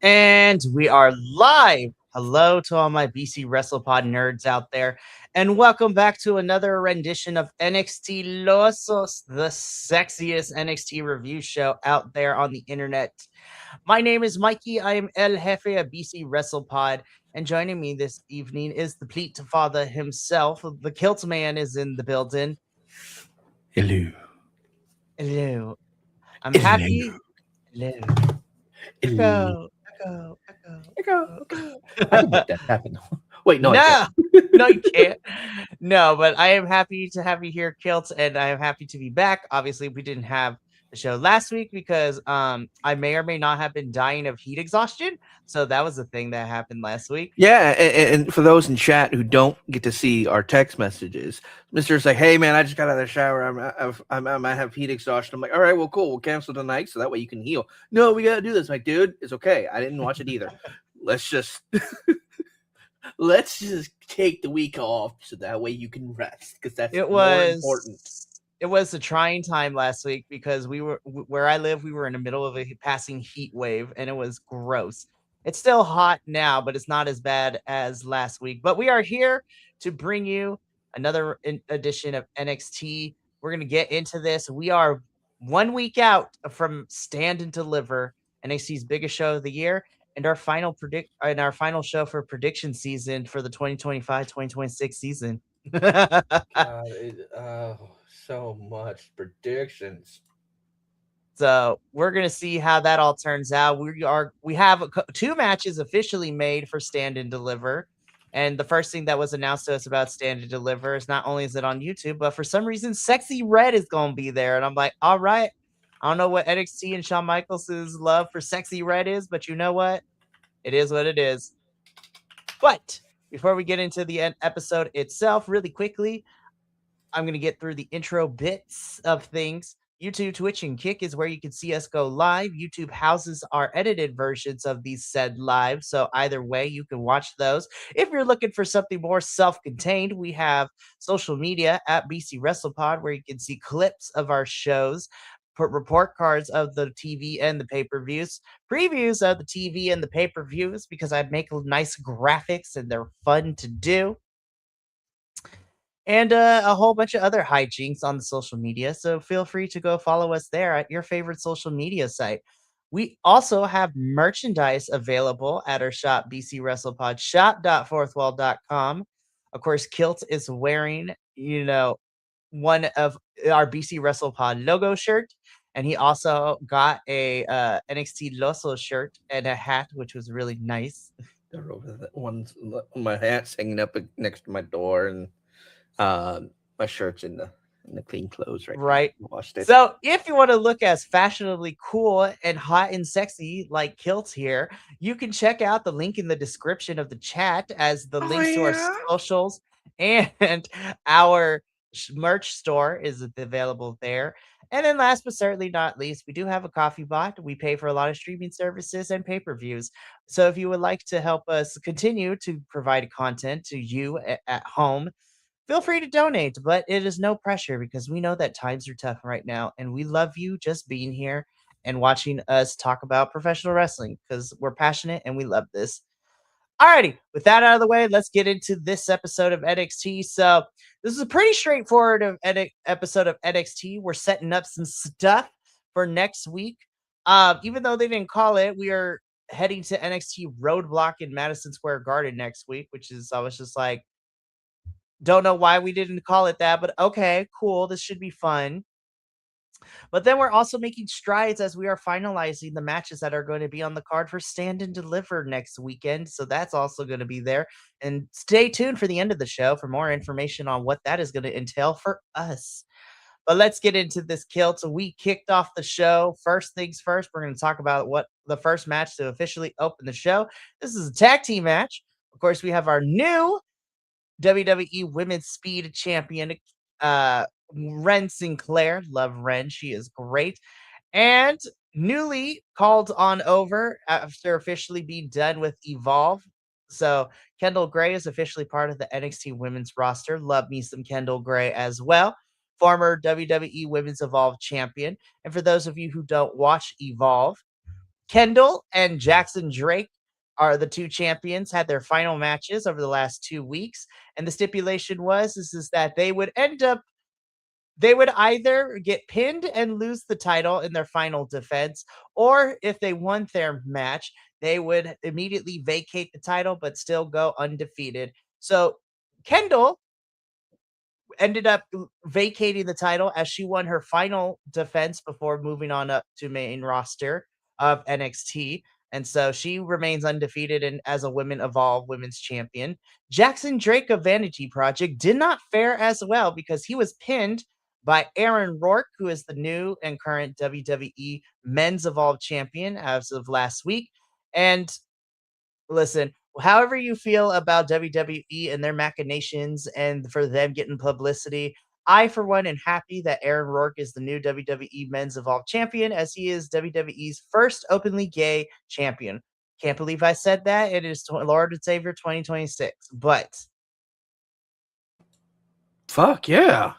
And we are live. Hello to all my BC WrestlePod nerds out there. And welcome back to another rendition of NXTilosos, the sexiest NXT review show out there on the internet. My name is Mikey. I am El Jefe of BC WrestlePod. And joining me this evening is the Pleat Father himself. The Kilt Man is in the building. Hello. Hello. I'm Hello. happy. Hello. Hello. Echo. I can make that happen. Wait, no, I No, can't. no, you can't. No, but I am happy to have you here, Kilt, and I am happy to be back. Obviously, we didn't have the show last week because I may or may not have been dying of heat exhaustion. So that was the thing that happened last week. Yeah, and for those in chat who don't get to see our text messages, Mister's like, "Hey, man, I just got out of the shower. I might have heat exhaustion." I'm like, "All right, well, cool. We'll cancel tonight so that way you can heal." No, we gotta do this. I'm like, dude, it's okay. I didn't watch it either. Let's just take the week off so that way you can rest because that's more important. It was a trying time last week because we were where I live. We were in the middle of a passing heat wave, and it was gross. It's still hot now, but it's not as bad as last week. But we are here to bring you another edition of NXT. We're gonna get into this. We are 1 week out from Stand and Deliver, NXT's biggest show of the year, and our final show for prediction season for the 2025-2026 season. So much predictions. So we're gonna see how that all turns out. We have two matches officially made for Stand and Deliver, and the first thing that was announced to us about Stand and Deliver is not only is it on YouTube, but for some reason, Sexy Red is gonna be there, and I'm like, all right. I don't know what NXT and Shawn Michaels' love for Sexy Red is, but you know what? It is what it is. But before we get into the episode itself, really quickly, I'm going to get through the intro bits of things. YouTube, Twitch, and Kick is where you can see us go live. YouTube houses our edited versions of these said live. So either way, you can watch those. If you're looking for something more self-contained, we have social media at BC WrestlePod, where you can see clips of our shows, put report cards of the TV and the pay-per-views, previews of the TV and the pay-per-views, because I make nice graphics and they're fun to do, and a whole bunch of other hijinks on the social media. So feel free to go follow us there at your favorite social media site. We also have merchandise available at our shop, BC WrestlePod, shop.fourthwall.com. Of course, Kilt is wearing, one of our BC WrestlePod logo shirt. And he also got a NXTilosos shirt and a hat, which was really nice. My hat's hanging up next to my door, and my shirt's in the clean clothes right now. Washed it. So if you want to look as fashionably cool and hot and sexy like Kilt here, you can check out the link in the description of the chat as the links to our socials, and our merch store is available there. And then last but certainly not least, we do have a coffee bot. We pay for a lot of streaming services and pay-per-views. So if you would like to help us continue to provide content to you at home, feel free to donate, but it is no pressure because we know that times are tough right now, and we love you just being here and watching us talk about professional wrestling because we're passionate and we love this. Alrighty, with that out of the way, let's get into this episode of NXT. So this is a pretty straightforward episode of NXT. We're setting up some stuff for next week. Even though they didn't call it, we are heading to NXT Roadblock in Madison Square Garden next week, I was just like, don't know why we didn't call it that, but okay, cool. This should be fun. But then we're also making strides as we are finalizing the matches that are going to be on the card for Stand and Deliver next weekend. So that's also going to be there. And stay tuned for the end of the show for more information on what that is going to entail for us. But let's get into this, Kilt. So we kicked off the show. First things first, we're going to talk about what the first match to officially open the show. This is a tag team match. Of course, we have our new WWE Women's Speed Champion, Ren Sinclair. Love Ren. She is great. And newly called on over after officially being done with Evolve. So Kendall Gray is officially part of the NXT Women's roster. Love me some Kendall Gray as well. Former WWE Women's Evolve champion. And for those of you who don't watch Evolve, Kendall and Jackson Drake are the two champions, had their final matches over the last 2 weeks. And the stipulation is that they would either get pinned and lose the title in their final defense, or if they won their match, they would immediately vacate the title but still go undefeated. So Kendall ended up vacating the title as she won her final defense before moving on up to main roster of NXT. And so she remains undefeated and as a Women Evolve Women's Champion. Jackson Drake of Vanity Project did not fare as well because he was pinned by Aaron Rourke, who is the new and current WWE Men's Evolve Champion as of last week. And listen, however you feel about WWE and their machinations and for them getting publicity, I, for one, am happy that Aaron Rourke is the new WWE Men's Evolve Champion, as he is WWE's first openly gay champion. Can't believe I said that. It is Lord and Savior 2026, but fuck yeah.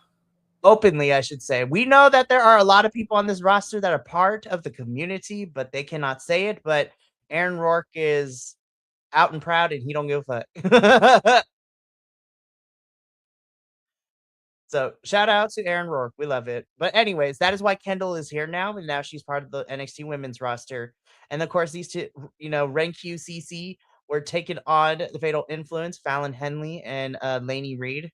Openly, I should say. We know that there are a lot of people on this roster that are part of the community, but they cannot say it. But Aaron Rourke is out and proud, and he don't give a fuck. So shout out to Aaron Rourke. We love it. But anyways, that is why Kendall is here now, and now she's part of the NXT women's roster. And of course, these two, Ren QCC were taking on the Fatal Influence, Fallon Henley and Lainey Reed.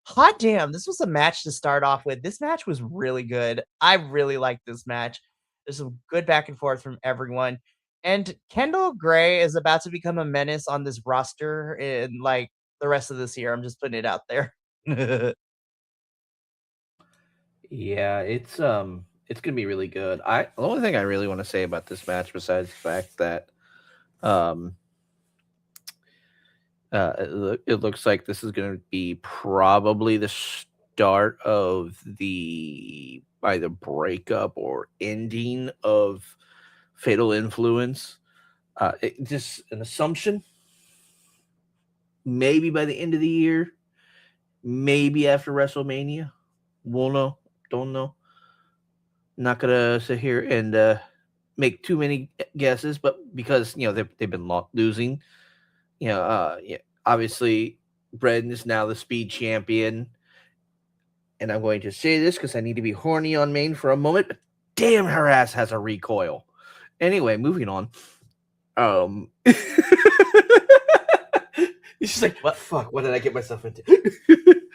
Hot damn, this was a match to start off with. This match was really good. I really liked this match. There's some good back and forth from everyone. And Kendall Gray is about to become a menace on this roster in like the rest of this year. I'm just putting it out there. Yeah, it's gonna be really good. The only thing I really want to say about this match, besides the fact that it looks like this is gonna be probably the start of the either breakup or ending of Fatal Influence. Just an assumption. Maybe by the end of the year, maybe after WrestleMania. We'll know. Don't know. Not gonna sit here and make too many guesses, but because they've been losing, obviously Bren is now the Speed Champion, and I'm going to say this because I need to be horny on Maine for a moment. But damn, her ass has a recoil. Anyway, moving on. She's like, what? Fuck, what did I get myself into?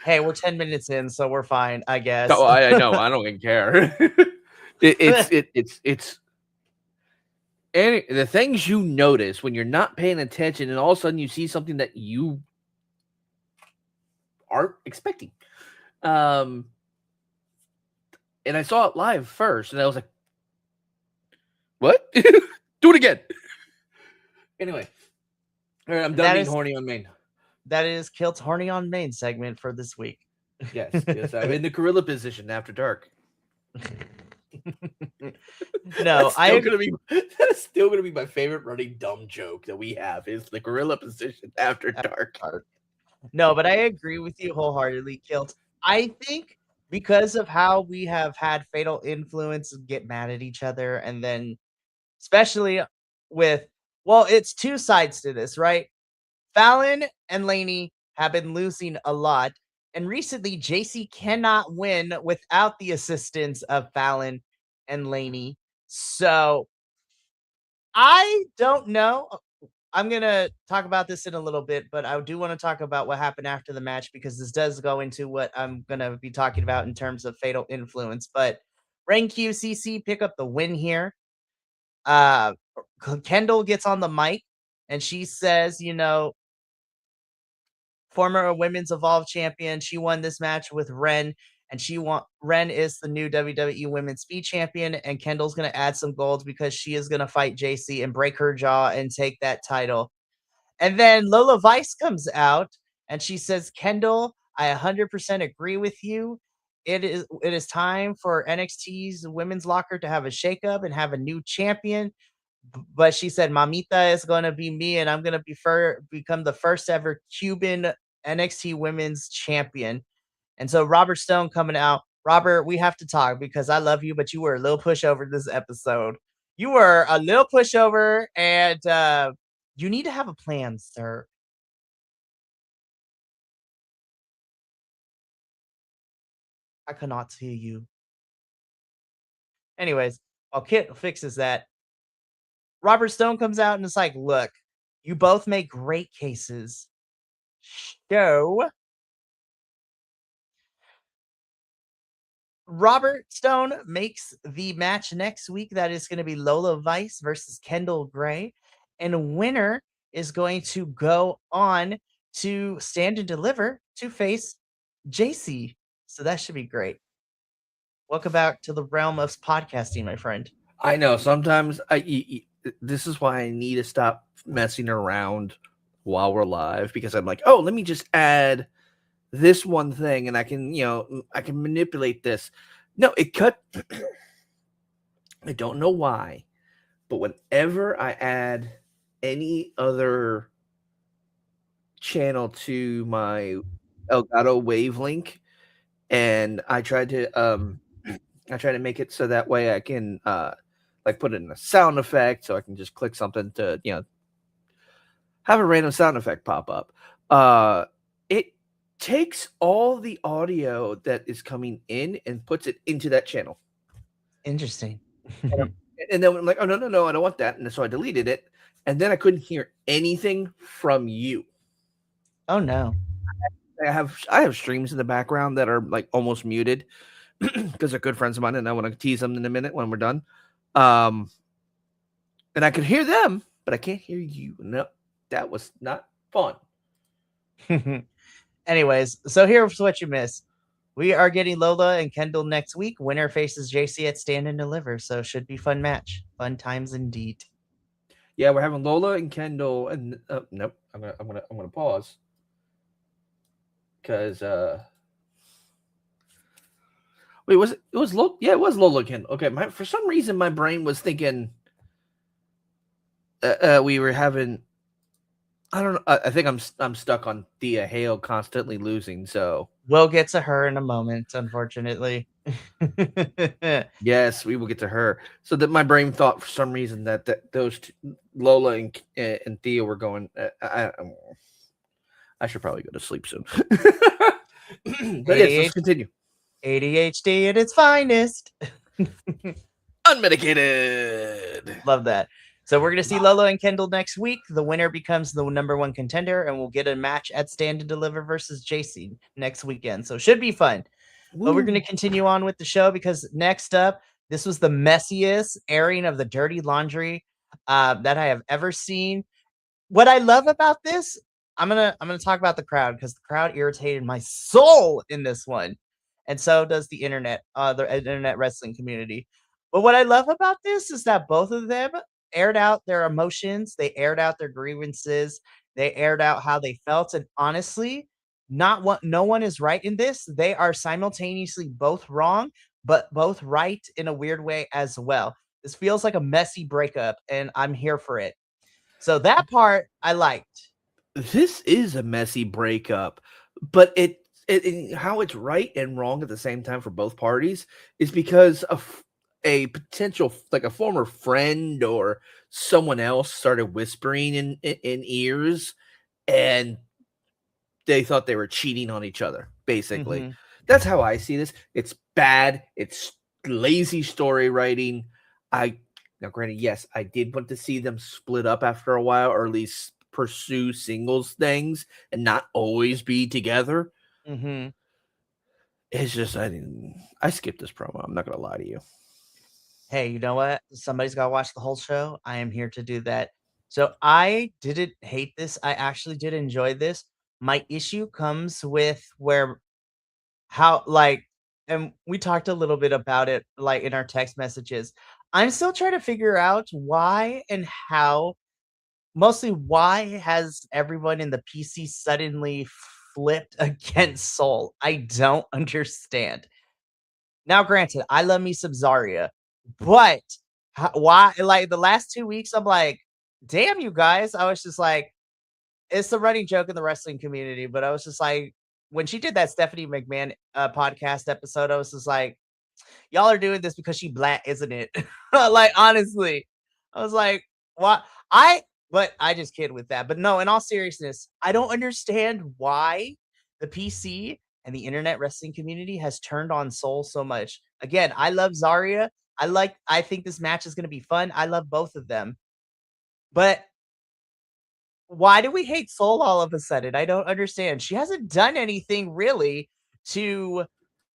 Hey, we're 10 minutes in, so we're fine, I guess. Oh, I know. I don't even care. It's the things you notice when you're not paying attention, and all of a sudden you see something that you aren't expecting. And I saw it live first, and I was like, "What? Do it again." Anyway, all right, I'm done being horny on Maine. That is Kilt's horny on Maine segment for this week. Yes, I'm in the gorilla position after dark. No, that is still gonna be my favorite running dumb joke that we have is the gorilla position after dark. No, but I agree with you wholeheartedly, Kilt. I think because of how we have had Fatal Influence get mad at each other, and then especially with, well, it's two sides to this, right? Fallon and Lainey have been losing a lot, and recently JC cannot win without the assistance of Fallon and Lainey. So I don't know. I'm going to talk about this in a little bit, but I do want to talk about what happened after the match because this does go into what I'm going to be talking about in terms of Fatal Influence. But Ren QCC pick up the win here. Kendall gets on the mic and she says, former women's Evolve champion. She won this match with Ren, and Ren is the new WWE Women's Speed Champion. And Kendall's gonna add some gold because she is gonna fight JC and break her jaw and take that title. And then Lola Vice comes out and she says, "Kendall, I 100% agree with you. It is time for NXT's women's locker to have a shakeup and have a new champion." But she said, "Mamita is going to be me, and I'm going to become the first ever Cuban NXT Women's Champion." And so Robert Stone coming out. Robert, we have to talk because I love you, but you were a little pushover this episode. You were a little pushover, and you need to have a plan, sir. I cannot hear you. Anyways, while Kit fixes that, Robert Stone comes out and is like, "Look, you both make great cases. So Robert Stone makes the match next week. That is going to be Lola Vice versus Kendall Gray. And a winner is going to go on to Stand and Deliver to face JC. So that should be great. Welcome back to the realm of podcasting, my friend. I know sometimes this is why I need to stop messing around while we're live, because I'm like, oh, let me just add this one thing and I can, I can manipulate this. No, it cut. I don't know why, but whenever I add any other channel to my Elgato Wave link, and I tried to make it so that way I can like put in a sound effect, so I can just click something to have a random sound effect pop up. It takes all the audio that is coming in and puts it into that channel. Interesting. And then I'm like, oh no, I don't want that, and so I deleted it, and then I couldn't hear anything from you. Oh no. I have streams in the background that are like almost muted because they're good friends of mine, and I want to tease them in a minute when we're done. And I could hear them, but I can't hear you. No, that was not fun. Anyways, so here's what you missed. We are getting Lola and Kendall next week. Winner faces JC at Stand and Deliver. So should be fun match. Fun times indeed. Yeah, we're having Lola and Kendall, and nope. I'm gonna pause because wait, was it was Lola? Yeah, it was Lola and Kendall. Okay, for some reason my brain was thinking we were having. I don't know. I think I'm stuck on Thea Hale constantly losing. So we'll get to her in a moment, unfortunately. Yes, we will get to her. So that my brain thought for some reason that those two, Lola and Thea were going. I should probably go to sleep soon. But yes, let's continue. ADHD at its finest. Unmedicated. Love that. So we're going to see Lola and Kendall next week. The winner becomes the number one contender, and we'll get a match at Stand and Deliver versus JC next weekend. So should be fun. Woo. But we're going to continue on with the show because next up, this was the messiest airing of the dirty laundry that I have ever seen. What I love about this, I'm gonna talk about the crowd because the crowd irritated my soul in this one, and so does the internet wrestling community. But what I love about this is that both of them aired out their emotions, they aired out their grievances, they aired out how they felt, and honestly, no one is right in this. They are simultaneously both wrong, but both right in a weird way as well. This feels like a messy breakup, and I'm here for it. So that part I liked. This is a messy breakup, but it how it's right and wrong at the same time for both parties is because of a potential, like a former friend or someone else started whispering in ears, and they thought they were cheating on each other. Basically, that's how I see this. It's bad. It's lazy story writing. Now, granted, yes, I did want to see them split up after a while, or at least pursue singles things and not always be together. It's just I skipped this promo. I'm not gonna lie to you. Hey, you know what? Somebody's got to watch the whole show. I am here to do that. So I didn't hate this. I actually did enjoy this. My issue comes with and we talked a little bit about it like in our text messages. I'm still trying to figure out why and how, mostly why has everyone in the PC suddenly flipped against Soul? I don't understand. Now, granted, I love me some Zarya, but why? Like the last 2 weeks, I'm like, damn, you guys. I was just like, it's the running joke in the wrestling community, but I was just like, when she did that Stephanie McMahon podcast episode, I was just like, y'all are doing this because she black, isn't it? Like, honestly, I was like, what? But I just kid with that. But no, in all seriousness, I don't understand why the PC and the internet wrestling community has turned on Soul so much. Again, I love Zarya. I think this match is going to be fun. I love both of them. But why do we hate Soul all of a sudden? I don't understand. She hasn't done anything really to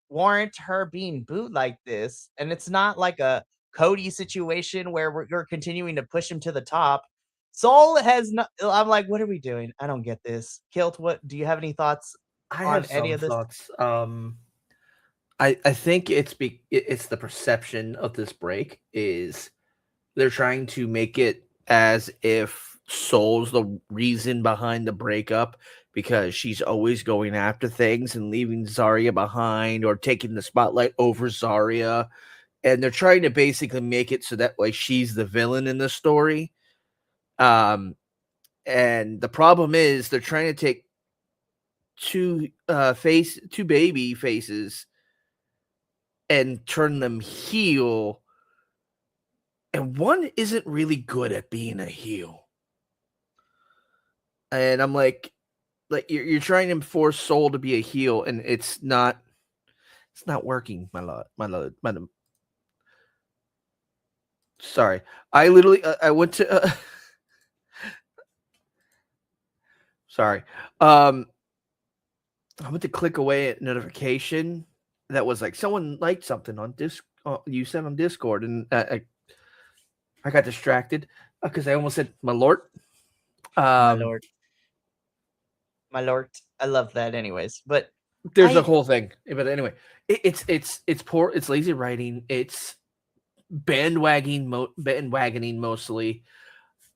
warrant her being booed like this, and it's not like a Cody situation where you're continuing to push him to the top. Soul has not. I'm like, what are we doing? I don't get this. Kilt, what do you have any thoughts I on have any some of this? thoughts. I think it's the perception of this break is they're trying to make it as if Soul's the reason behind the breakup because she's always going after things and leaving Zarya behind or taking the spotlight over Zarya. And they're trying to basically make it so that way she's the villain in the story. Um, and the problem is they're trying to take two baby faces and turn them heel, and one isn't really good at being a heel. And I'm like you're trying to force Soul to be a heel, and it's not working, my lord, my. Sorry, I literally I went to. Sorry, I went to click away at notification that was like someone liked something on you sent on Discord, and I got distracted because I almost said my lord. My Um, lord, my lord, I love that. Anyways, but there's a I whole thing, but anyway, it's poor, it's lazy writing, it's bandwagoning mostly.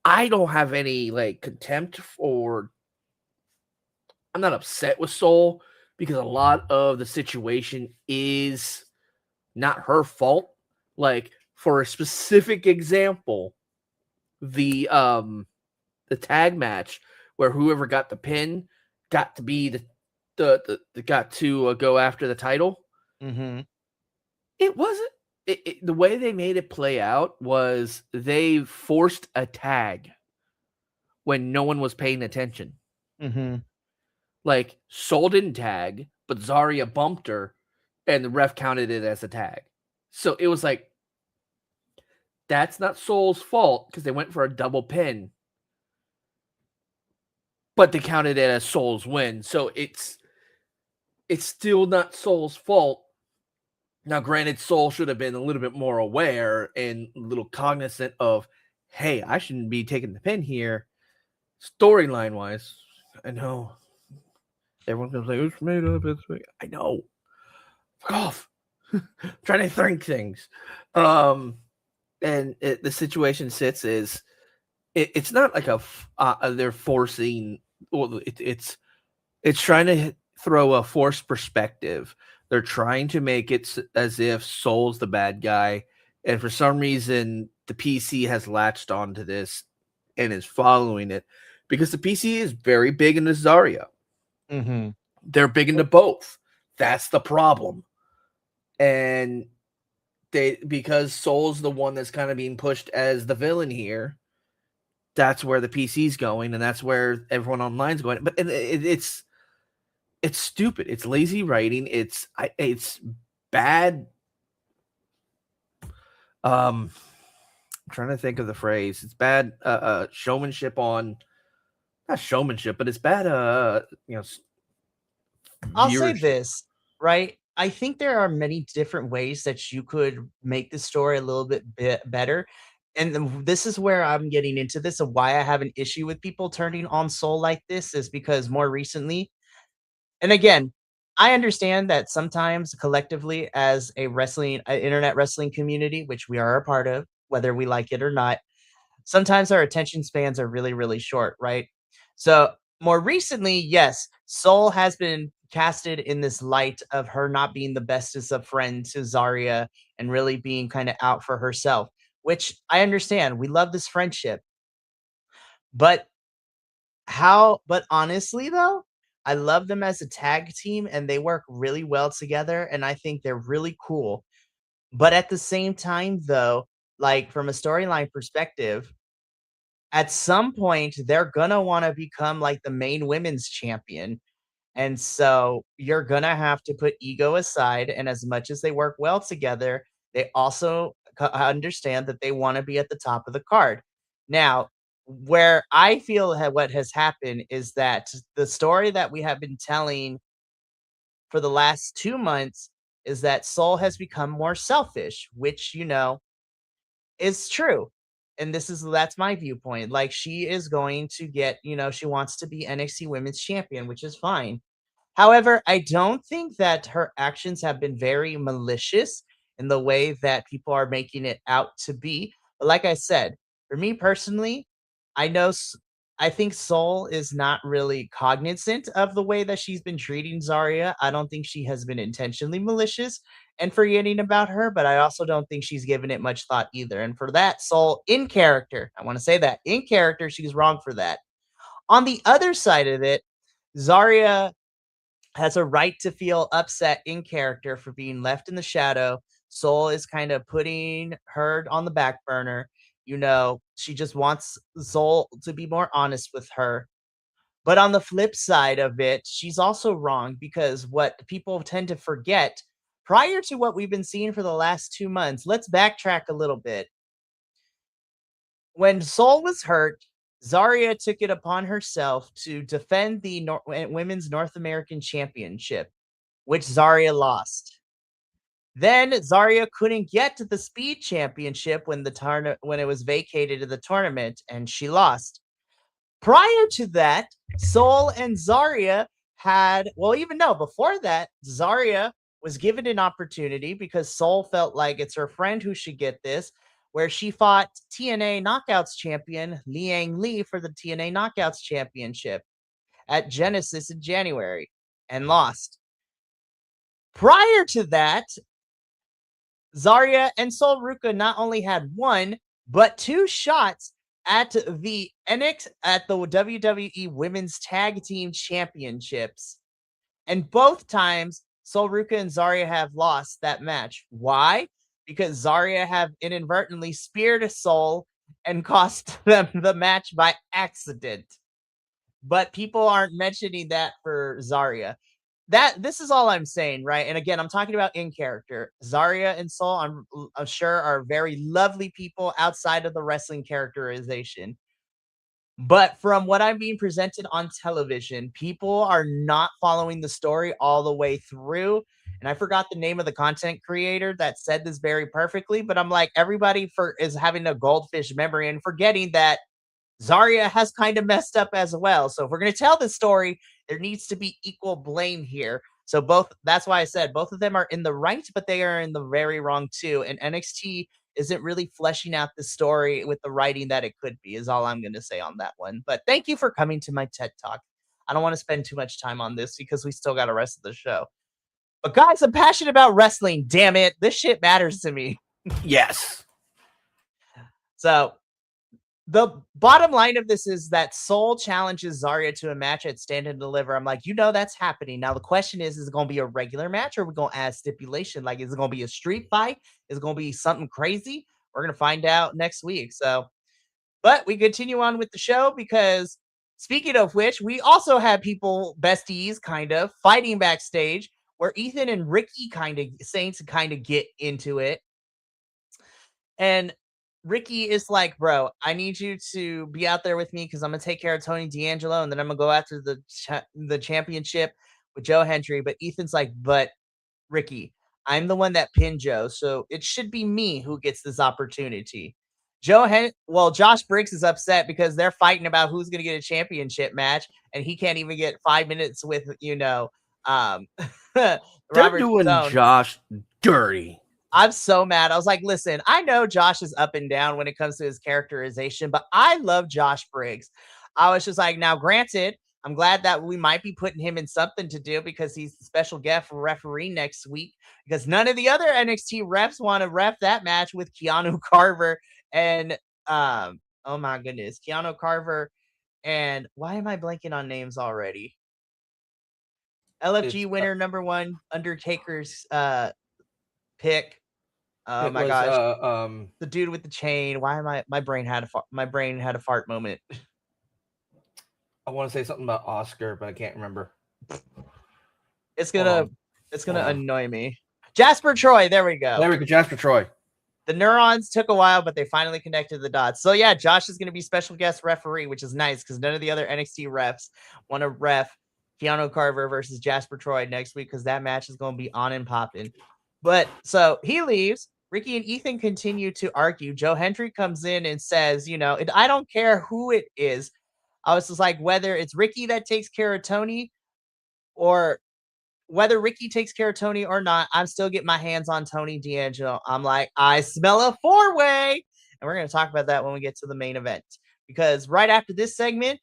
I don't have any like contempt for. I'm not upset with Soul because a lot of the situation is not her fault. Like for a specific example, the tag match where whoever got the pin got to be the got to go after the title. mm-hmm, It wasn't the way they made it play out was they forced a tag when no one was paying attention. mm-hmm. Like Soul didn't tag, but Zarya bumped her, and the ref counted it as a tag. So it was like that's not Soul's fault because they went for a double pin, but they counted it as Soul's win. So it's still not Soul's fault. Now, granted, Soul should have been a little bit more aware and a little cognizant of, hey, I shouldn't be taking the pin here, storyline wise. I know everyone's gonna say it's made up. It's made. I know. Fuck off. Trying to think things. And the situation sits is it's not like they're forcing. Well, it's trying to throw a forced perspective. They're trying to make it as if Soul's the bad guy, and for some reason, the PC has latched onto this and is following it because the PC is very big into Zarya. Mm-hmm. They're big into both. That's the problem, and because Soul's the one that's kind of being pushed as the villain here. That's where the PC's going, and that's where everyone online's going. But it's stupid. It's lazy writing. It's bad. I'm trying to think of the phrase. It's bad showmanship on not showmanship, but it's bad I'll say viewership. this, right? I think there are many different ways that you could make the story a little bit better. And this is where I'm getting into this of why I have an issue with people turning on Soul like this is because more recently, and again, I understand that sometimes collectively as a internet wrestling community, which we are a part of, whether we like it or not, sometimes our attention spans are really, really short, right? So more recently, yes, Soul has been casted in this light of her not being the bestest of friends to Zarya and really being kind of out for herself, which I understand. We love this friendship. But but honestly though, I love them as a tag team and they work really well together and I think they're really cool. But at the same time, though, like from a storyline perspective, at some point they're gonna want to become like the main women's champion. And so you're gonna have to put ego aside. And as much as they work well together, they also understand that they want to be at the top of the card. Now, where I feel what has happened is that the story that we have been telling for the last 2 months is that Soul has become more selfish, which, is true. And that's my viewpoint. Like she is going to get, she wants to be NXT Women's Champion, which is fine. However, I don't think that her actions have been very malicious in the way that people are making it out to be. But like I said, for me personally, I know I think Soul is not really cognizant of the way that she's been treating Zarya. I don't think she has been intentionally malicious and forgetting about her, but I also don't think she's given it much thought either. And for that, Soul in character, I want to say that in character, she's wrong for that. On the other side of it, Zarya has a right to feel upset in character for being left in the shadow. Soul is kind of putting her on the back burner. She just wants Soul to be more honest with her. But on the flip side of it, she's also wrong because what people tend to forget prior to what we've been seeing for the last 2 months, let's backtrack a little bit. When Soul was hurt, Zarya took it upon herself to defend the Women's North American Championship, which Zarya lost. Then Zarya couldn't get to the Speed Championship when it was vacated in the tournament, and she lost. Prior to that, Soul and Zarya even no, before that, Zarya was given an opportunity because Soul felt like it's her friend who should get this, where she fought TNA Knockouts champion Liang Li for the TNA Knockouts Championship at Genesis in January and lost. Prior to that, Zarya and Sol Ruka not only had one, but two shots at the WWE Women's Tag Team Championships. And both times, Sol Ruka and Zarya have lost that match. Why? Because Zarya have inadvertently speared Sol and cost them the match by accident. But people aren't mentioning that for Zarya. This is all I'm saying, right? And again, I'm talking about in character. Zarya and Soul, I'm sure, are very lovely people outside of the wrestling characterization. But from what I'm being presented on television, people are not following the story all the way through. And I forgot the name of the content creator that said this very perfectly, but I'm like, everybody is having a goldfish memory and forgetting that Zarya has kind of messed up as well. So if we're going to tell this story, there needs to be equal blame here. So that's why I said both of them are in the right, but they are in the very wrong too. And NXT isn't really fleshing out the story with the writing that it could be, is all I'm going to say on that one. But thank you for coming to my TED Talk. I don't want to spend too much time on this because we still got the rest of the show. But guys, I'm passionate about wrestling. Damn it. This shit matters to me. Yes. So the bottom line of this is that Soul challenges Zarya to a match at Stand and Deliver. I'm like, that's happening. Now, the question is it going to be a regular match or are we going to add stipulation? Like, is it going to be a street fight? Is it going to be something crazy? We're going to find out next week. So, but we continue on with the show because speaking of which, we also have people, besties, kind of fighting backstage where Ethan and Ricky kind of saying to kind of get into it. And Ricky is like, bro, I need you to be out there with me because I'm gonna take care of Tony D'Angelo, and then I'm gonna go after the championship with Joe Hendry. But Ethan's like, but Ricky, I'm the one that pinned Joe, so it should be me who gets this opportunity. Josh Briggs is upset because they're fighting about who's gonna get a championship match, and he can't even get 5 minutes with They're Robert doing Stone. Josh dirty. I'm so mad. I was like, listen, I know Josh is up and down when it comes to his characterization, but I love Josh Briggs. I was just like, now, granted, I'm glad that we might be putting him in something to do because he's the special guest referee next week because none of the other NXT refs want to ref that match with Keanu Carver and, oh my goodness, Keanu Carver and why am I blanking on names already? LFG winner number one, Undertaker's pick. Oh It my was gosh, the dude with the chain. Why am I? My brain had a fart moment. I want to say something about Oscar, but I can't remember. It's Hold gonna on. it's Hold gonna on. annoy me. Jasper Troy. There we go. There we go. Jasper Troy. The neurons took a while, but they finally connected the dots. So yeah, Josh is going to be special guest referee, which is nice because none of the other NXT refs want to ref Keanu Carver versus Jasper Troy next week because that match is going to be on and popping. But so he leaves. Ricky and Ethan continue to argue. Joe Hendry comes in and says, I don't care who it is. I was just like, whether it's Ricky that takes care of Tony or whether Ricky takes care of Tony or not, I'm still getting my hands on Tony D'Angelo. I'm like, I smell a four-way. And we're going to talk about that when we get to the main event. Because right after this segment,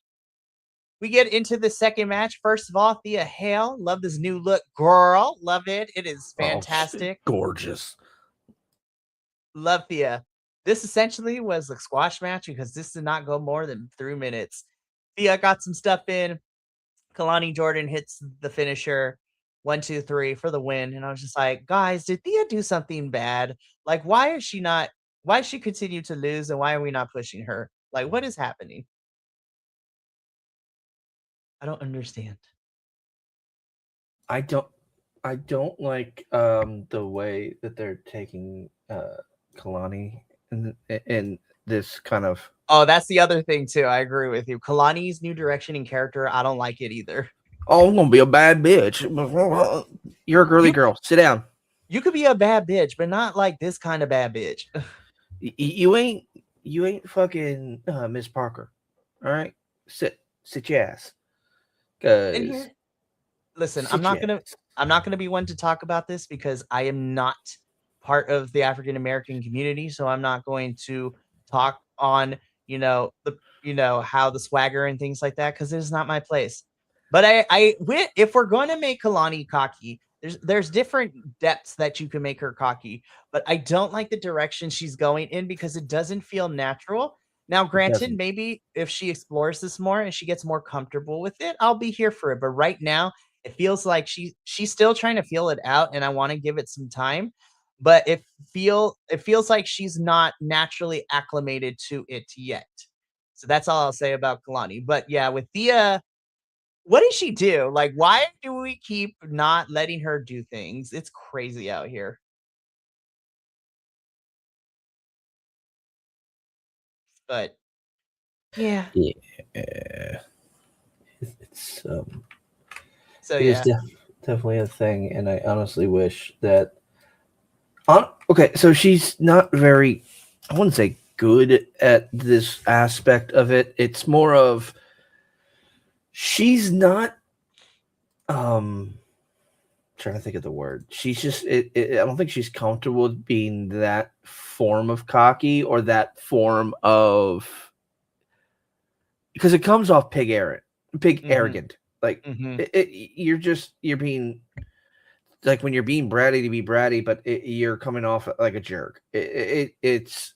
we get into the second match. First of all, Thea Hale. Love this new look, girl. Love it. It is fantastic. Gorgeous. Love Thea. This essentially was a squash match because this did not go more than 3 minutes. Thea got some stuff in. Kalani Jordan hits the finisher. 1, 2, 3 for the win. And I was just like, guys, did Thea do something bad? Like, why is she continue to lose and why are we not pushing her? Like, what is happening? I don't understand. I don't like the way that they're taking Kalani in this kind of. Oh, that's the other thing too. I agree with you. Kalani's new direction in character, I don't like it either. Oh, I'm gonna be a bad bitch. You're a girly You girl. Sit down. you could be a bad bitch, but not like this kind of bad bitch. You ain't fucking Miss Parker. All right, sit your ass. And Cause here, listen, sit your ass. I'm not gonna be one to talk about this because I am not part of the African American community, so I'm not going to talk on how the swagger and things like that because it is not my place. But if we're going to make Kalani cocky, there's different depths that you can make her cocky, but I don't like the direction she's going in because it doesn't feel natural. Now, It granted, doesn't. maybe if she explores this more and she gets more comfortable with it, I'll be here for it. But right now, it feels like she's still trying to feel it out, and I want to give it some time. But it feels like she's not naturally acclimated to it yet. So that's all I'll say about Kalani. But yeah, with Thea, what did she do? Like, why do we keep not letting her do things? It's crazy out here. But yeah. Yeah, it's So it is yeah. definitely a thing, and I honestly wish that. Okay, so she's not very. I wouldn't say good at this aspect of it. It's more of she's not. Trying to think of the word. She's just. I don't think she's comfortable with being that form of cocky or that form of because it comes off pig Mhm. arrogant. Like Mhm. you're being like when you're being bratty to be bratty, but you're coming off like a jerk. It's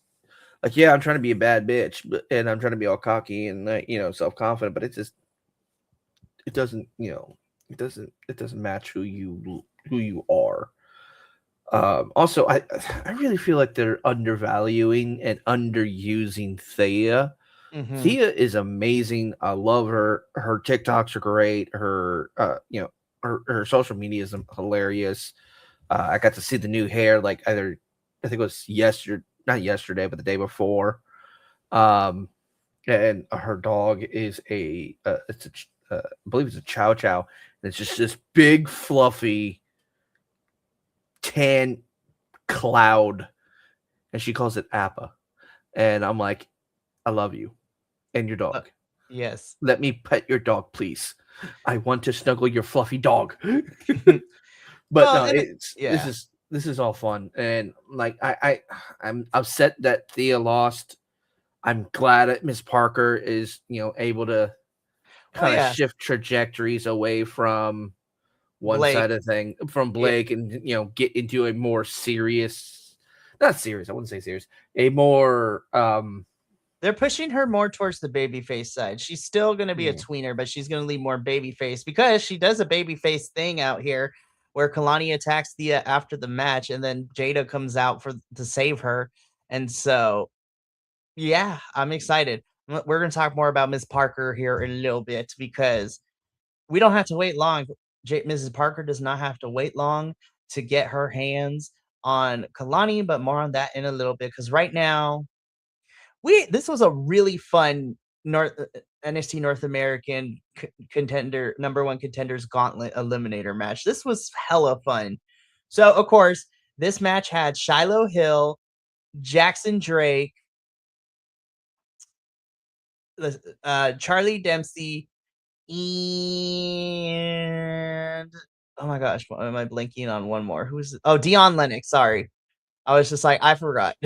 like yeah, I'm trying to be a bad bitch, and I'm trying to be all cocky and self confident, but it doesn't it doesn't match who you are. Also, I really feel like they're undervaluing and underusing Thea. Mhm. Thea is amazing. I love her. Her TikToks are great. Her social media is hilarious. I got to see the new hair like either I think it was not yesterday, but the day before. Um, and her dog is I believe it's a Chow Chow, and it's just this big fluffy tan cloud, and she calls it Appa, and I'm like, I love you and your Uh, dog. yes. Let me pet your dog, please. I want to snuggle your fluffy dog. But Well, no, and it's yeah. this is all fun, and like I'm upset that Thea lost. I'm glad that Miss Parker is able to Well, kind of yeah. shift trajectories away from one Blake. side of thing from Yeah. Blake and get into a more serious, not serious. I wouldn't say serious. A more They're pushing her more towards the babyface side. She's still going to be a yeah. tweener, but she's going to lead more babyface because she does a babyface thing out here where Kalani attacks Thea after the match, and then Jada comes out to save her. And so, yeah, I'm excited. We're going to talk more about Miss Parker here in a little bit because we don't have to wait long. Mrs. Parker does not have to wait long to get her hands on Kalani, but more on that in a little bit because right now this was a really fun NXT North American contender #1 contenders gauntlet eliminator match. This was hella fun. So of course, this match had Shiloh Hill, Jackson Drake, Charlie Dempsey, and oh my gosh, what am I blinking on one more? Who's Dion Lennox? Sorry, I was just like I forgot.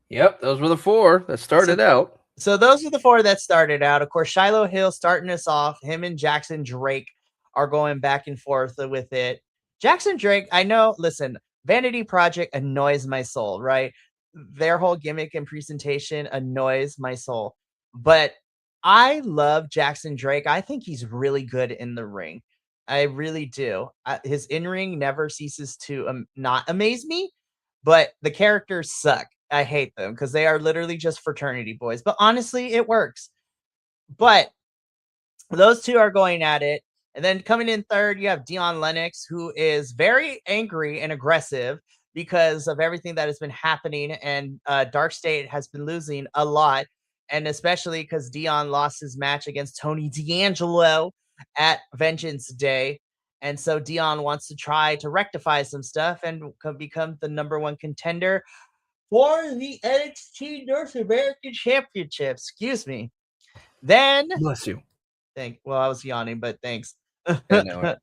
Yep, those were the 4 that started out. So those are the 4 that started out. Of course, Shiloh Hill starting us off. Him and Jackson Drake are going back and forth with it. Jackson Drake, I know, listen, Vanity Project annoys my soul, right? Their whole gimmick and presentation annoys my soul. But I love Jackson Drake. I think he's really good in the ring. I really do. His in-ring never ceases to not amaze me, but the characters suck. I hate them because they are literally just fraternity boys. But honestly, it works. But those two are going at it. And then coming in third, you have Dion Lennox, who is very angry and aggressive because of everything that has been happening. And Dark State has been losing a lot. And especially because Dion lost his match against Tony D'Angelo at Vengeance Day. And so Dion wants to try to rectify some stuff and become the #1 contender for the NXT North American Championship. Excuse me. Then, Bless you. well, I was yawning, but thanks. I know it.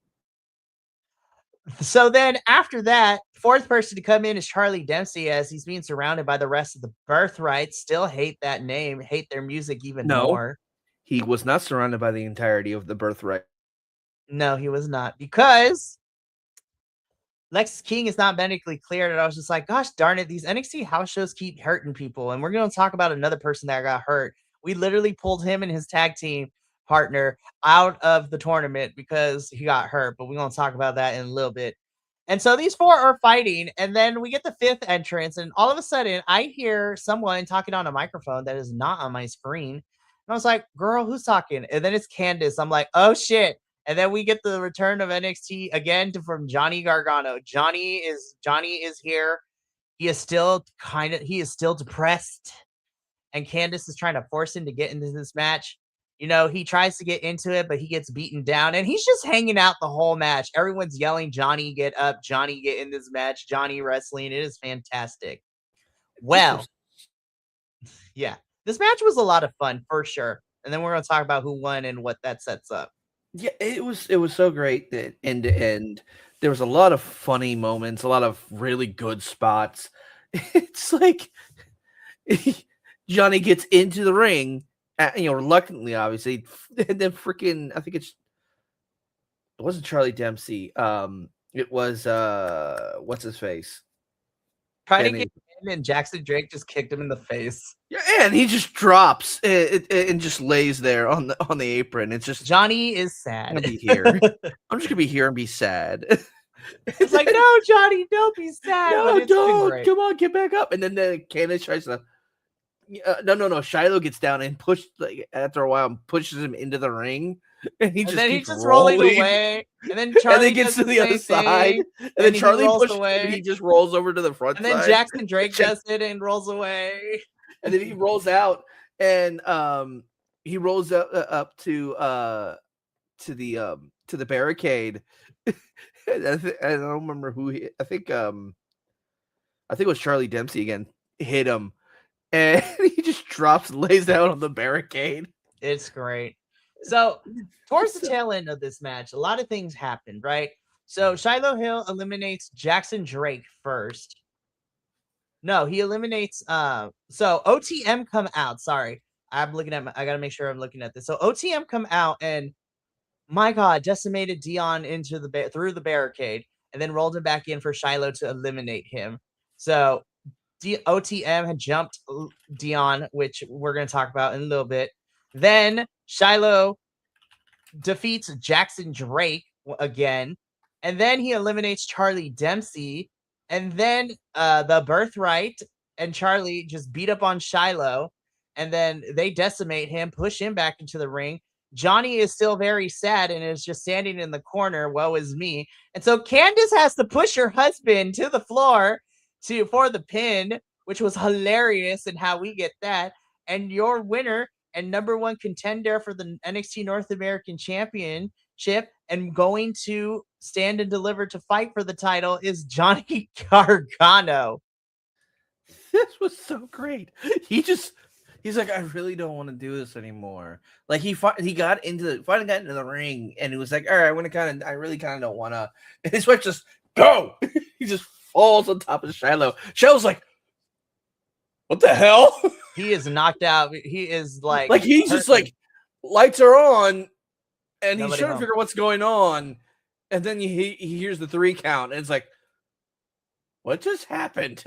So then after that, 4th person to come in is Charlie Dempsey as he's being surrounded by the rest of the Birthright. Still hate that name, hate their music even more. He was not surrounded by the entirety of the Birthright. No, he was not because Lex King is not medically cleared, and I was just like, gosh darn it, these NXT house shows keep hurting people. And we're going to talk about another person that got hurt. We literally pulled him and his tag team partner out of the tournament because he got hurt, but we're going to talk about that in a little bit. And so these 4 are fighting, and then we get the 5th entrance, and all of a sudden, I hear someone talking on a microphone that is not on my screen. And I was like, girl, who's talking? And then it's Candace. I'm like, oh, shit. And then we get the return of NXT again from Johnny Gargano. Johnny is here. He is still depressed. And Candace is trying to force him to get into this match. You know, he tries to get into it, but he gets beaten down. And he's just hanging out the whole match. Everyone's yelling, Johnny, get up. Johnny, get in this match. Johnny wrestling. It is fantastic. Well, yeah. This match was a lot of fun, for sure. And then we're going to talk about who won and what that sets up. Yeah, it was so great that end to end. There was a lot of funny moments, a lot of really good spots. It's like Johnny gets into the ring, reluctantly, obviously, and then freaking, I think it wasn't Charlie Dempsey. It was what's his face? Trying to get in, and Jackson Drake just kicked him in the face. Yeah, and he just drops and just lays there on the apron. It's just Johnny is sad. I'm gonna be here. I'm just gonna be here and be sad. It's like, no, Johnny, don't be sad. No, don't. Come on, get back up. And then Candace tries to. No. Shiloh gets down and after a while pushes him into the ring, and he just keeps rolling away. And then Charlie gets to the other side, and then Charlie pushes away. And he just rolls over to the front. And then Jackson Drake does it and rolls away. And then he rolls out, and he rolls up to the barricade. I don't remember who I think it was Charlie Dempsey again hit him, and he just drops, lays down on the barricade. It's great. So towards the tail end of this match, a lot of things happened, right? So Shiloh Hill eliminates Jackson Drake first. No, he eliminates so OTM come out. Sorry. I gotta make sure I'm looking at this. So OTM come out and my God, decimated Dion through the barricade and then rolled him back in for Shiloh to eliminate him. So OTM had jumped Dion, which we're going to talk about in a little bit. Then Shiloh defeats Jackson Drake again. and then he eliminates Charlie Dempsey, and then the Birthright and Charlie just beat up on Shiloh, and then they decimate him, push him back into the ring. Johnny is still very sad and is just standing in the corner. Woe is me. And so Candace has to push her husband to the floor for the pin, which was hilarious, and how we get that. And your winner and number one contender for the NXT North American Championship and going to Stand and Deliver to fight for the title is Johnny Gargano. This was so great. He's like, I really don't want to do this anymore. Like he finally got into the ring, and he was like, all right, I really kind of don't want to. And his wife just go. He just falls on top of Shiloh. Shiloh's like, what the hell? He is knocked out. He is like he's just like, lights are on, and he's trying to figure out what's going on, and then he hears the 3 count, and it's like, what just happened?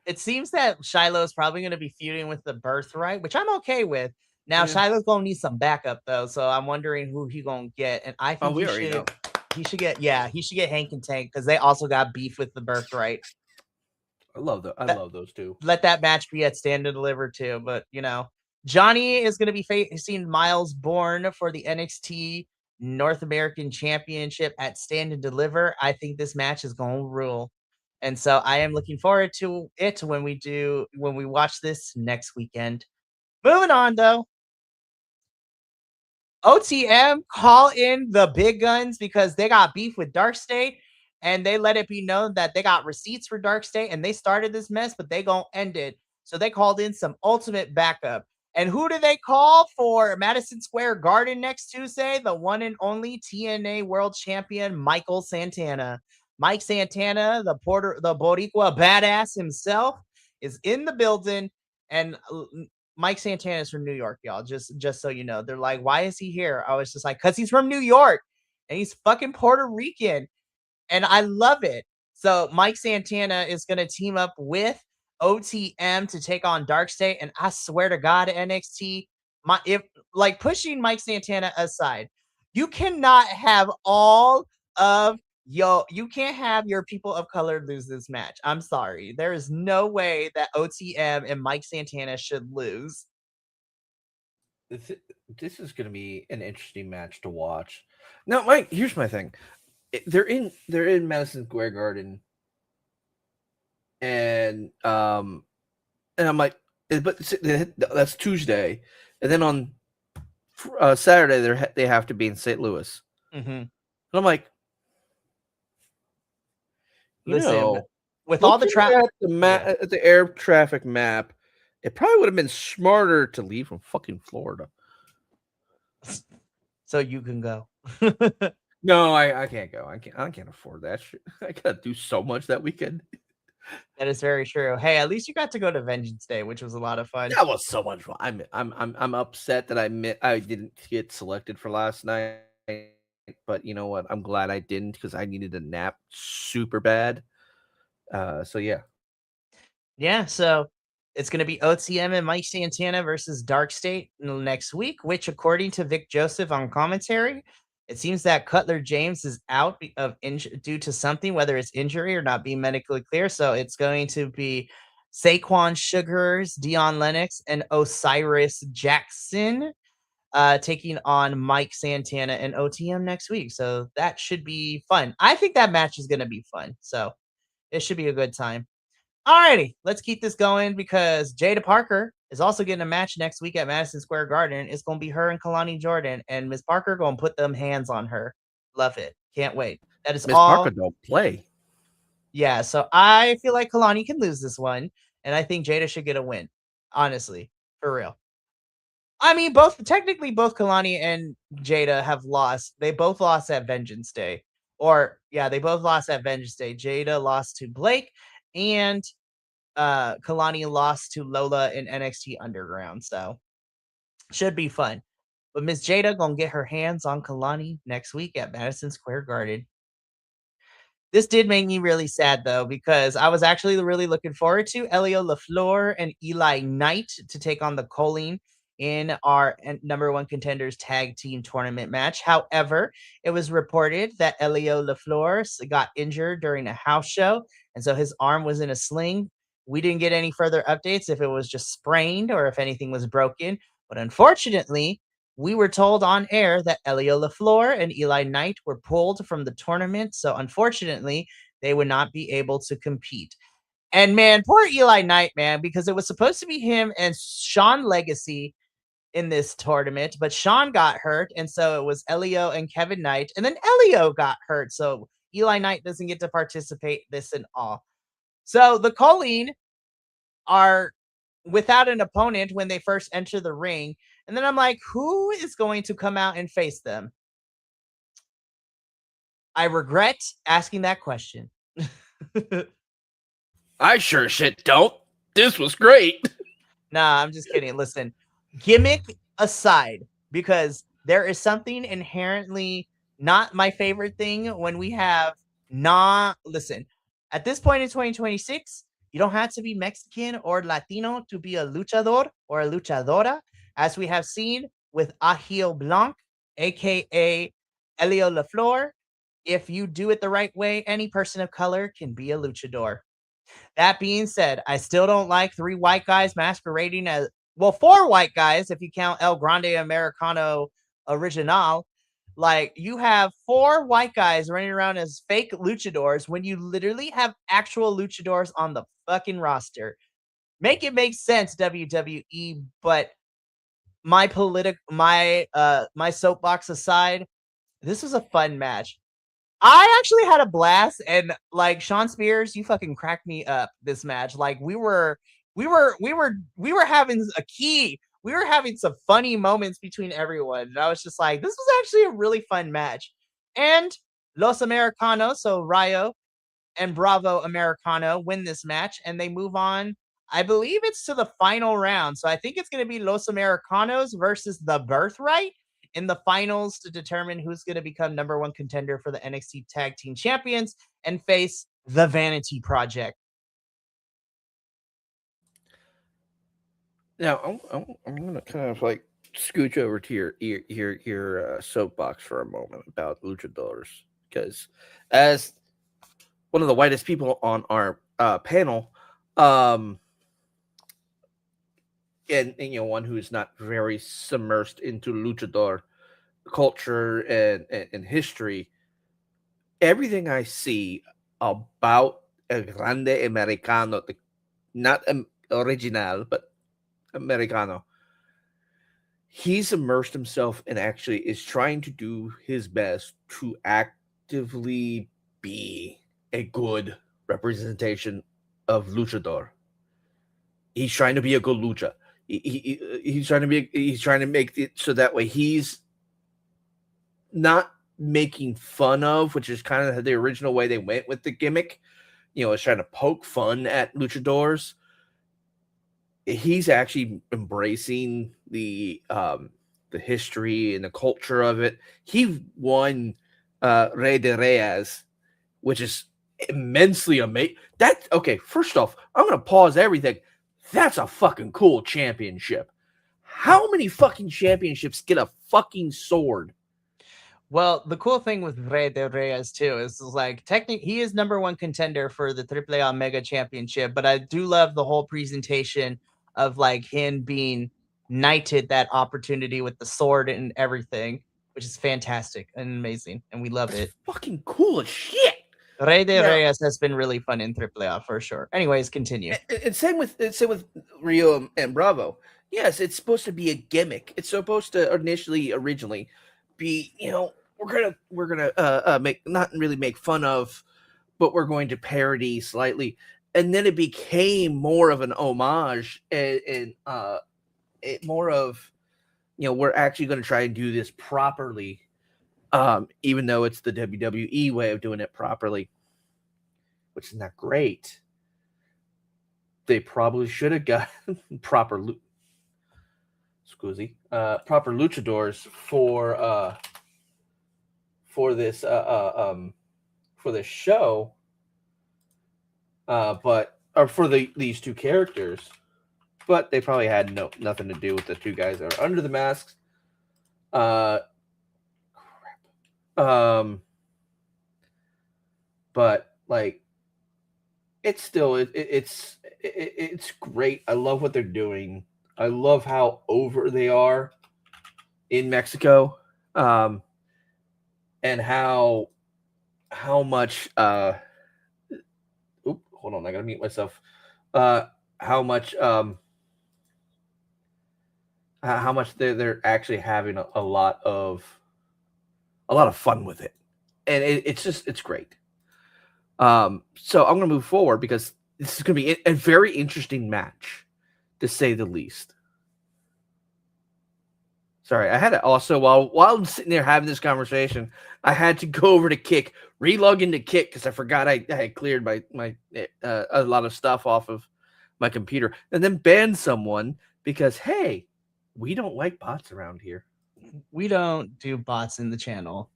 It seems that Shiloh is probably going to be feuding with the Birthright, which I'm okay with. Now Shiloh's going to need some backup though, so I'm wondering who he going to get, and I think he should get Hank and Tank, because they also got beef with the Birthright. I love those two. Let that match be at Stand and Deliver too, but Johnny is going to be facing Miles Bourne for the NXT North American Championship at Stand and Deliver. I think this match is going to rule. And so I am looking forward to it when we watch this next weekend. Moving on though. OTM call in the big guns because they got beef with Dark State, and they let it be known that they got receipts for Dark State and they started this mess, but they gonna end it. So they called in some ultimate backup. And who do they call for Madison Square Garden next Tuesday? The one and only TNA World Champion Michael Santana. Mike Santana, the Boricua badass himself, is in the building, and Mike Santana is from New York, y'all. Just so you know, they're like, why is he here? I was just like, because he's from New York and he's fucking Puerto Rican, and I love it. So Mike Santana is going to team up with OTM to take on Dark State, and I swear to God, NXT, pushing Mike Santana aside, you cannot have you can't have your people of color lose this match. I'm sorry. There is no way that OTM and Mike Santana should lose. This is going to be an interesting match to watch. Now, Mike, here's my thing. They're in Madison Square Garden, and I'm like, but that's Tuesday, and then on Saturday they have to be in St. Louis. Mm-hmm. And I'm like, listen, with all the traffic at the air traffic map, it probably would have been smarter to leave from fucking Florida. So you can go. No, I can't go. I can't afford that shit. I gotta do so much that weekend. That is very true. Hey, at least you got to go to Vengeance Day, which was a lot of fun. That was so much fun. I'm upset that I didn't get selected for last night, but you know what? I'm glad I didn't, because I needed a nap super bad. So yeah. Yeah, so it's going to be OTM and Mike Santana versus Dark State next week, which, according to Vic Joseph on commentary, it seems that Cutler James is out due to something, whether it's injury or not being medically clear. So it's going to be Saquon Sugars, Dion Lennox, and Osiris Jackson taking on Mike Santana and OTM next week. So that should be fun. I think that match is going to be fun. So it should be a good time. Alrighty, let's keep this going, because Jada Parker is also getting a match next week at Madison Square Garden. It's going to be her and Kalani Jordan, and Miss Parker going to put them hands on her. Love it. Can't wait. That is Miss Parker don't play. Yeah, so I feel like Kalani can lose this one, and I think Jada should get a win. Honestly, for real. I mean, both Kalani and Jada have lost. They both lost at Vengeance Day. They both lost at Vengeance Day. Jada lost to Blake, and Kalani lost to Lola in NXT Underground. So should be fun. But Miss Jada gonna get her hands on Kalani next week at Madison Square Garden. This did make me really sad, though, because I was actually really looking forward to Elio LaFleur and Eli Knight to take on the Colleen in our number one contenders tag team tournament match. However, it was reported that Elio LaFleur got injured during a house show, and so his arm was in a sling. We didn't get any further updates if it was just sprained or if anything was broken. But unfortunately, we were told on air that Elio LaFleur and Eli Knight were pulled from the tournament. So unfortunately, they would not be able to compete. And man, poor Eli Knight, man, because it was supposed to be him and Sean Legacy in this tournament, but Sean got hurt, and so it was Elio and Kevin Knight, and then Elio got hurt, so Eli Knight doesn't get to participate this and all. So the Colleen are without an opponent when they first enter the ring, and then I'm like, who is going to come out and face them? I regret asking that question. I sure shit don't. This was great. Nah, I'm just kidding. Listen, gimmick aside, because there is something inherently not my favorite thing when we have listen, at this point in 2026, you don't have to be Mexican or Latino to be a luchador or a luchadora, as we have seen with Agil Blanc, aka Elio LaFleur. If you do it the right way, any person of color can be a luchador. That being said, I still don't like three white guys masquerading as, well, four white guys if you count El Grande Americano Original. Like, you have four white guys running around as fake luchadors when you literally have actual luchadors on the fucking roster. Make it make sense, WWE, but my soapbox aside, this was a fun match. I actually had a blast, and like Sean Spears, you fucking cracked me up this match. Like we were having we were having some funny moments between everyone. And I was just like, this was actually a really fun match. And Los Americanos, so Rayo and Bravo Americano win this match, and they move on. I believe it's to the final round. So I think it's going to be Los Americanos versus the Birthright in the finals to determine who's going to become number one contender for the NXT Tag Team Champions and face the Vanity Project. Now I'm gonna kind of like scooch over to your soapbox for a moment about luchadors, because as one of the whitest people on our panel, and one who is not very submersed into luchador culture and history, everything I see about El Grande Americano, not original, but Americano, he's immersed himself and actually is trying to do his best to actively be a good representation of luchador. He's trying to be a good lucha. He's trying to make it so that way he's not making fun of, which is kind of the original way they went with the gimmick. Is trying to poke fun at luchadors. He's actually embracing the history and the culture of it. He won Rey de Reyes, which is immensely amazing. That okay. First off, I'm gonna pause everything. That's a fucking cool championship. How many fucking championships get a fucking sword? Well, the cool thing with Rey de Reyes too is like technically he is number one contender for the AAA Mega Championship, but I do love the whole presentation of like him being knighted that opportunity with the sword and everything, which is fantastic and amazing, and we love it. Fucking cool as shit. Rey de Reyes has been really fun in AAA for sure. Anyways, continue. And same with Rio and Bravo. Yes, it's supposed to be a gimmick. It's supposed to originally be, we're gonna make not really make fun of, but we're going to parody slightly. And then it became more of an homage and it more of, we're actually going to try and do this properly, even though it's the WWE way of doing it properly, which is not great. They probably should have got proper luchadors for this show, but or for these two characters. but they probably had nothing to do with the two guys that are under the masks. But like, it's still it's great. I love what they're doing. I love how over they are in Mexico, and how much hold on, I gotta mute myself. How much they're actually having a lot of fun with it, and it's great. So I'm gonna move forward because this is gonna be a very interesting match, to say the least. Sorry, I had to also, while I'm sitting there having this conversation, I had to go over to Kick, relog into Kick because I forgot I had cleared my a lot of stuff off of my computer, and then banned someone because, hey, we don't like bots around here. We don't do bots in the channel.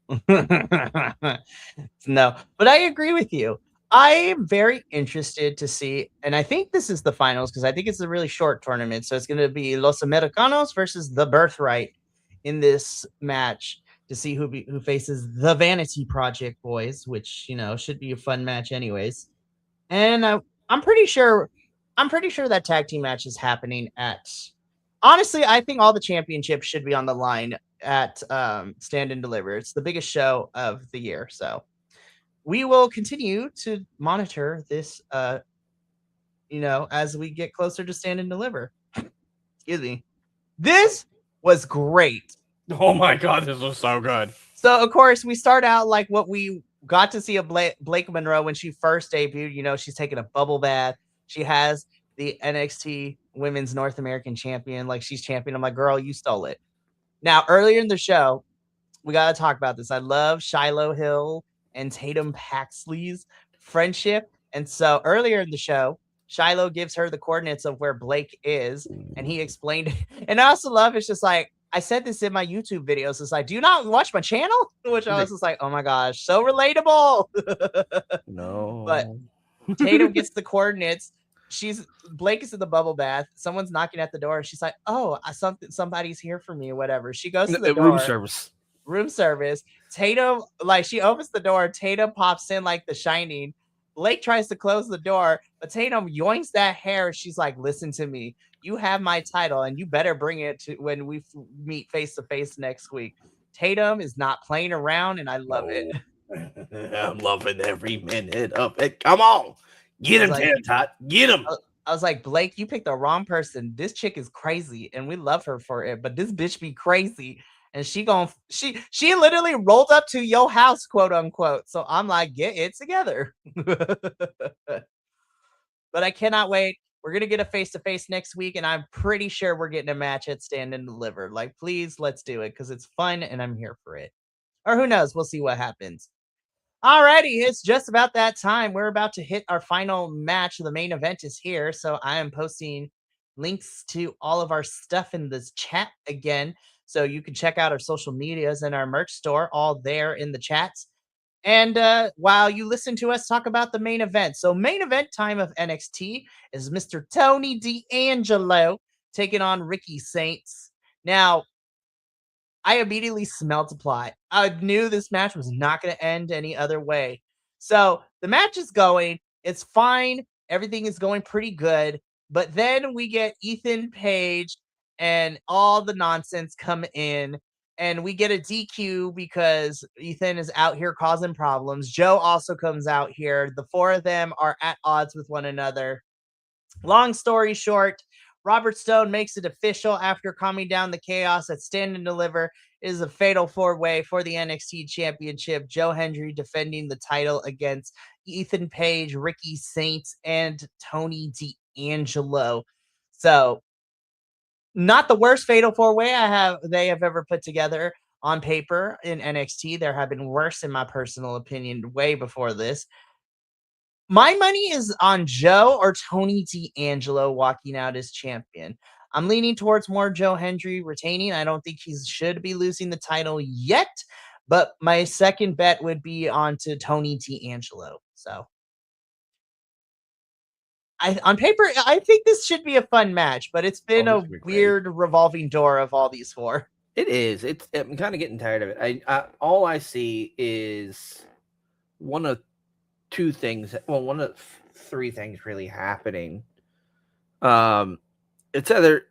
No, but I agree with you. I am very interested to see, and I think this is the finals because I think it's a really short tournament. So it's going to be Los Americanos versus the Birthright in this match to see who faces the Vanity Project boys, which should be a fun match, anyways. And I'm pretty sure that tag team match is happening at. Honestly, I think all the championships should be on the line at Stand and Deliver. It's the biggest show of the year, so we will continue to monitor this. As we get closer to Stand and Deliver. Excuse me. This was great. Oh my god, this was so good. So of course we start out like what we got to see of Blake Monroe when she first debuted. She's taking a bubble bath. She has the NXT Women's North American Champion. Like, she's champion. I'm like, girl, you stole it. Now, earlier in the show, we got to talk about this. I love Shiloh Hill and Tatum Paxley's friendship. And so earlier in the show, Shiloh gives her the coordinates of where Blake is, and he explained it. And I also love, it's just like, I said this in my YouTube videos. It's like, do you not watch my channel? Which I was just like, oh my gosh, so relatable. No. But Tatum gets the coordinates. Blake is in the bubble bath. Someone's knocking at the door. She's like, "Oh, somebody's here for me," or whatever. She goes to the door. Room service. Tatum, like, she opens the door. Tatum pops in like The Shining. Blake tries to close the door, but Tatum yoinks that hair. She's like, "Listen to me. You have my title, and you better bring it to when we meet face to face next week." Tatum is not playing around, and I love it. I'm loving every minute of it. Come on. Get him, like, Tot. Get him. I was like, Blake, you picked the wrong person. This chick is crazy, and we love her for it, but this bitch be crazy. And she literally rolled up to your house, quote unquote. So I'm like, get it together. But I cannot wait. We're going to get a face-to-face next week, and I'm pretty sure we're getting a match at Stand and Deliver. Like, please, let's do it, because it's fun, and I'm here for it. Or who knows? We'll see what happens. Alrighty, it's just about that time. We're about to hit our final match. The main event is here, so I am posting links to all of our stuff in this chat again, so you can check out our social medias and our merch store, all there in the chats. And while you listen to us talk about the main event, so main event time of NXT is Mr. Tony D'Angelo taking on Ricky Saints. Now, I immediately smelled a plot. I knew this match was not going to end any other way. So the match is going. It's fine. Everything is going pretty good. But then we get Ethan Page and all the nonsense come in. And we get a DQ because Ethan is out here causing problems. Joe also comes out here. The four of them are at odds with one another. Long story short, Robert Stone makes it official after calming down the chaos at Stand and Deliver. It is a fatal four-way for the NXT Championship. Joe Hendry defending the title against Ethan Page, Ricky Saints, and Tony D'Angelo. So, not the worst fatal four-way they have ever put together on paper in NXT. There have been worse, in my personal opinion, way before this. My money is on Joe or Tony D'Angelo walking out as champion. I'm leaning towards more Joe Hendry retaining. I don't think he should be losing the title yet, but my second bet would be on to Tony D'Angelo. So on paper, I think this should be a fun match, but it's been this a would be great. weird revolving door of all these four. It is. I'm kind of getting tired of it. All I see is one of two things. Well, one of three things really happening. It's either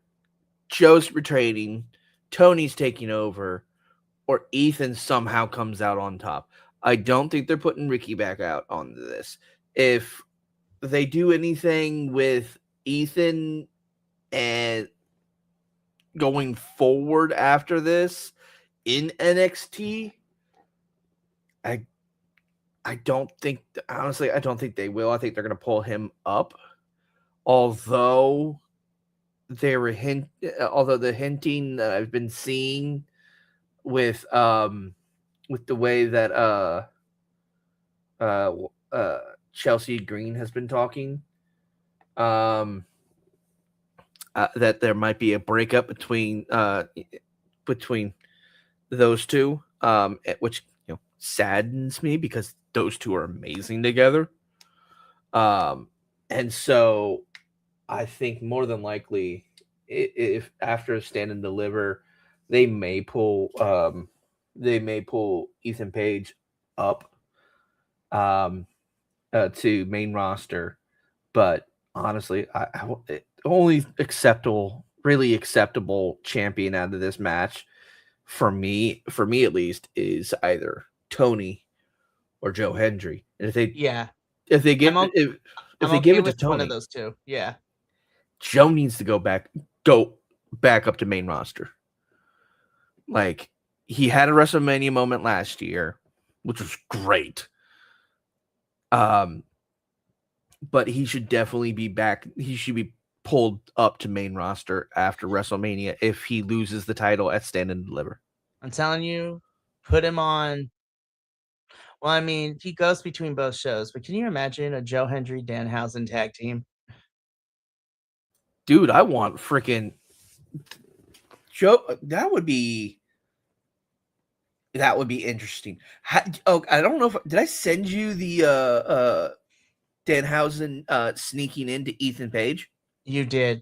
Joe's retreating, Tony's taking over, or Ethan somehow comes out on top. I don't think they're putting Ricky back out on this. If they do anything with Ethan and going forward after this in NXT, I don't think, honestly, I don't think they will. I think they're going to pull him up. Although although the hinting that I've been seeing with the way that Chelsea Green has been talking, that there might be a breakup between those two, which saddens me because those two are amazing together. And so I think more than likely, if after Stand and Deliver, they may pull Ethan Page up to main roster. But honestly, only really acceptable champion out of this match for me at least, is either Tony or Joe Hendry. And if they give it to Tony, one of those two, Joe needs to go back up to main roster. Like, he had a WrestleMania moment last year, which was great. But he should definitely be back. He should be pulled up to main roster after WrestleMania if he loses the title at Stand and Deliver. I'm telling you, put him on. Well, I mean, he goes between both shows, but can you imagine a Joe Hendry Danhausen tag team? Dude, I want freaking Joe. That would be interesting. I don't know did I send you the Danhausen sneaking into Ethan Page? You did.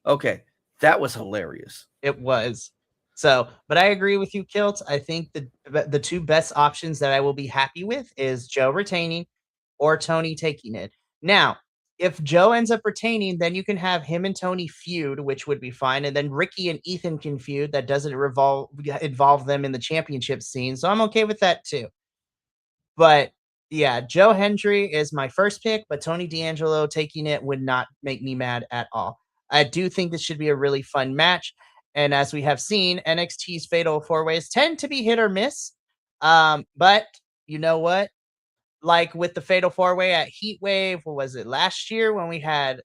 Okay, that was hilarious. It was. So, but I agree with you, Kilt. I think the two best options that I will be happy with is Joe retaining or Tony taking it. Now, if Joe ends up retaining, then you can have him and Tony feud, which would be fine. And then Ricky and Ethan can feud. That doesn't involve them in the championship scene. So I'm okay with that too. But yeah, Joe Hendry is my first pick, but Tony D'Angelo taking it would not make me mad at all. I do think this should be a really fun match. And as we have seen, NXT's Fatal 4-Ways tend to be hit or miss. But you know what? Like with the Fatal 4-Way at Heatwave, what was it, last year when we had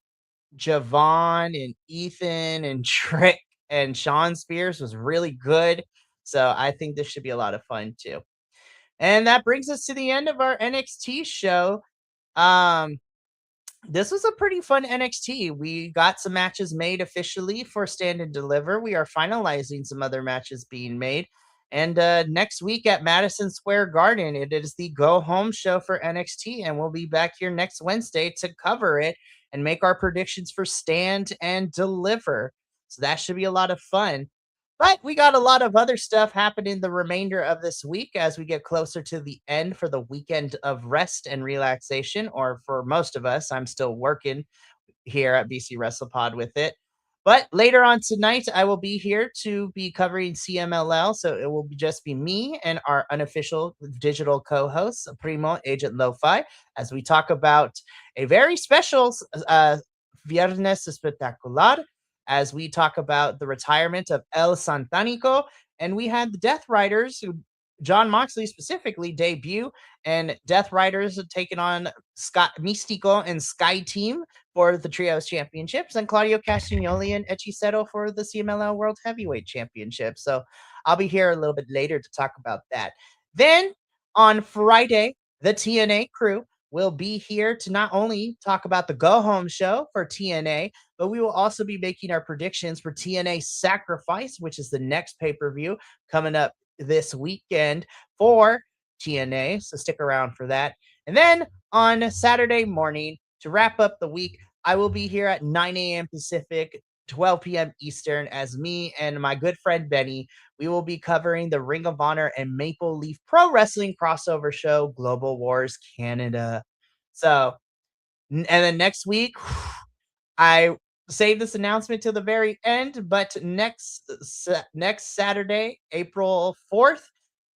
Javon and Ethan and Trick and Sean Spears was really good. So I think this should be a lot of fun too. And that brings us to the end of our NXT show. This was a pretty fun NXT. We got some matches made officially for Stand and Deliver. We are finalizing some other matches being made. And next week at Madison Square Garden, it is the go home show for NXT. And we'll be back here next Wednesday to cover it and make our predictions for Stand and Deliver. So that should be a lot of fun. But we got a lot of other stuff happening the remainder of this week as we get closer to the end for the weekend of rest and relaxation. Or for most of us, I'm still working here at BC WrestlePod with it. But later on tonight, I will be here to be covering CMLL. So it will just be me and our unofficial digital co-host, Primo Agent Lo-Fi, as we talk about a very special Viernes Espectacular, as we talk about the retirement of El Santanico. And we had the Death Riders, who John Moxley specifically debut, and Death Riders taking on Scott Mystico and Sky Team for the Trios Championships, and Claudio Castagnoli and Hechicero for the CMLL World Heavyweight Championship. So I'll be here a little bit later to talk about that. Then on Friday, the TNA crew will be here to not only talk about the go home show for TNA, but we will also be making our predictions for TNA Sacrifice, which is the next pay-per-view coming up this weekend for TNA. So stick around for that. And then on Saturday morning, to wrap up the week, I will be here at 9 a.m. Pacific, 12 p.m. Eastern, as me and my good friend Benny. We will be covering the Ring of Honor and Maple Leaf Pro Wrestling crossover show, Global Wars Canada. So, and then next week, I saved this announcement till the very end, but next Saturday, April 4th,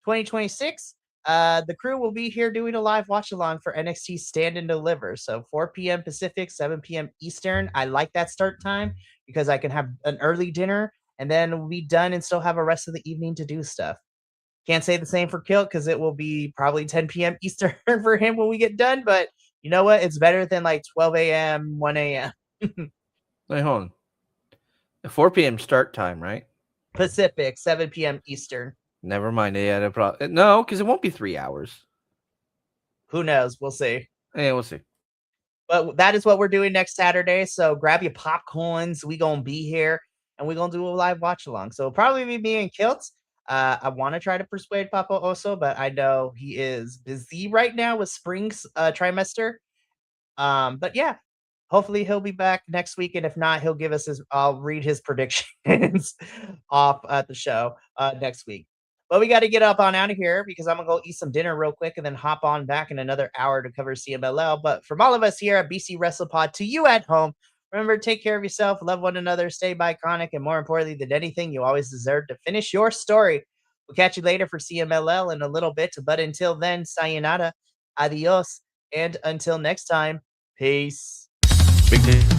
2026, the crew will be here doing a live watch along for NXT Stand and Deliver. So 4 p.m. Pacific, 7 p.m. Eastern. I like that start time because I can have an early dinner and then we'll be done and still have a rest of the evening to do stuff. Can't say the same for Kilt because it will be probably 10 p.m. Eastern for him when we get done. But you know what? It's better than like 12 a.m., 1 a.m. Wait, hold on. A 4 p.m. start time, right? Pacific, 7 p.m. Eastern. Never mind. They had a problem. No, because it won't be 3 hours. Who knows? We'll see. Yeah, we'll see. But that is what we're doing next Saturday. So grab your popcorns. We gonna be here and we're gonna do a live watch along. So it'll probably be me and Kilt. I want to try to persuade Papa Oso, but I know he is busy right now with spring's trimester. But yeah, hopefully he'll be back next week, and if not, he'll give us his. I'll read his predictions off at the show next week. But we got to get up on out of here because I'm gonna go eat some dinner real quick and then hop on back in another hour to cover CMLL. But from all of us here at BC WrestlePod to you at home, remember, take care of yourself, love one another, stay iconic, and more importantly than anything, you always deserve to finish your story. We'll catch you later for CMLL in a little bit. But until then, sayonara, adios, and until next time, peace. Big